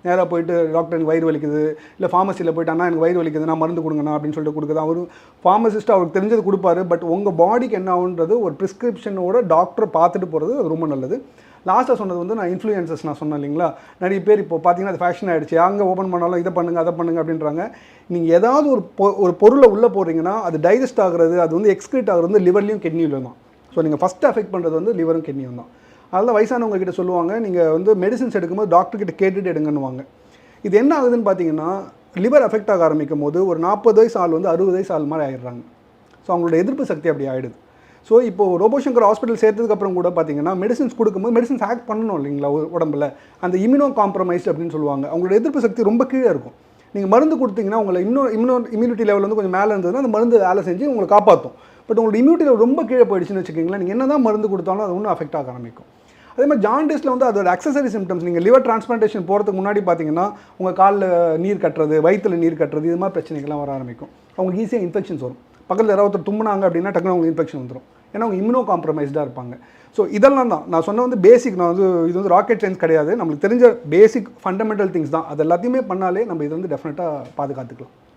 நேராக போயிட்டு டாக்டர் எனக்கு வயிறு வலிக்குது, இல்லை ஃபார்மசியில் போயிட்டு அண்ணா எனக்கு வயிறு வலிக்குது நான் மருந்து கொடுங்கண்ணா அப்படின்னு சொல்லிட்டு கொடுக்குது. அவர் ஃபார்மசிஸ்ட் அவருக்கு தெரிஞ்சது கொடுப்பாரு. பட் உங்கள் பாடிக்கு என்ன ஆகுன்றது ஒரு ப்ரிஸ்கிரிப்ஷனோட டாக்டரை பார்த்துட்டு போகிறது அது ரொம்ப நல்லது. லாஸ்ட்டாக சொன்னது வந்து நான் இன்ஃப்ளூயன்சஸ் நான் சொன்னேன் இல்லைங்களா, நிறைய பேர் இப்போ பார்த்தீங்கன்னா அது ஃபேஷன் ஆகிடுச்சு, அங்கே ஓப்பன் பண்ணாலும் இதை பண்ணுங்கள் அதை பண்ணுங்கள் அப்படின்றாங்க. நீங்கள் ஏதாவது ஒரு பொருளை உள்ளே போடுறீங்கன்னா அது டைஜஸ்ட் ஆகிறது, அது வந்து எக்ஸ்க்ரீட் ஆகிறது வந்து லிவர்லையும் கிட்னிலையும் தான். ஸோ நீங்கள் ஃபஸ்ட்டு அஃபெக்ட் பண்ணுறது வந்து லிவரும் கிட்னியும் தான். அதனால் வயசானவங்க கிட்ட சொல்லுவாங்க, நீங்கள் வந்து மெடிசின்ஸ் எடுக்கும்போது டாக்டர்கிட்ட கேட்டுட்டு எடுங்கன்னுவாங்க. இது என்ன ஆகுதுன்னு பார்த்தீங்கன்னா, லிவர் அஃபெக்ட் ஆக ஆரம்பிக்கும் போது ஒரு 40 வயசு ஆள் வந்து 60 வயசு ஆள் மாதிரி ஆகிடுறாங்க. ஸோ அவங்களோட எதிர்ப்பு சக்தி அப்படி ஆகிடுது. ஸோ இப்போது ரோபோசங்கர் ஹாஸ்பிட்டல் சேர்த்ததுக்கப்புறம் கூட பார்த்தீங்கன்னா மெடிசின்ஸ் கொடுக்கும்போது மெடிசின்ஸ் ஆக்ட் பண்ணணும் இல்லைங்களா உடம்புல, அந்த இம்யூனோ காம்ப்ரமைஸ்ட் அப்படின்னு சொல்லுவாங்க. அவங்களோட எதிர்ப்பு சக்தி ரொம்ப கீழே இருக்கும். நீங்கள் மருந்து கொடுத்தீங்கன்னா உங்களை இம்யூனிட்டி லெவல் வந்து கொஞ்சம் மேலே இருந்ததுன்னா அந்த மருந்து வேலை செஞ்சு உங்களை காப்பாற்றும். பட் உங்களோட இம்யூனிட்டி லெவல் ரொம்ப கீழே போயிடுச்சுன்னு வச்சுக்கிங்களேன், நீங்கள் என்ன தான் மருந்து கொடுத்தாலும் அது ஒன்றும் அஃபெக்ட் ஆக ஆரம்பிக்கும். அதே மாதிரி ஜாண்டிஸில் வந்து அதோட அக்சசரி சிம்டம்ஸ், நீங்கள் லிவர் டிரான்ஸ்பிளான்டேஷன் போகிறதுக்கு முன்னாடி பார்த்தீங்கன்னா உங்கள் காலில் நீர் கட்டுறது, வயிற்றில் நீர் கட்டுறது, இது மாதிரி பிரச்சனைகள்லாம் வர ஆரம்பிக்கும். அவங்களுக்கு ஈஸியாக இன்ஃபெக்ஷன்ஸ் வரும். பக்கத்தில் யாராவது தும்முனாங்க அப்படின்னா டக்குனு அவங்களுக்கு இன்ஃபெக்ஷன் வந்துடும். ஏன்னா அவங்க இம்யூனோ காம்ப்ரமைஸ்டாக இருப்பாங்க. ஸோ இதெல்லாம் தான் நான் சொன்ன வந்து பேசிக். நான் வந்து இது வந்து ராக்கெட் சயின்ஸ் கிடையாது, நம்மளுக்கு தெரிஞ்ச பேசிக் ஃபண்டமெண்டல் திங்ஸ் தான். அது எல்லாத்தையுமே பண்ணாலே நம்ம இது வந்து டெஃபினட்டாக பாதுகாத்துக்கலாம்.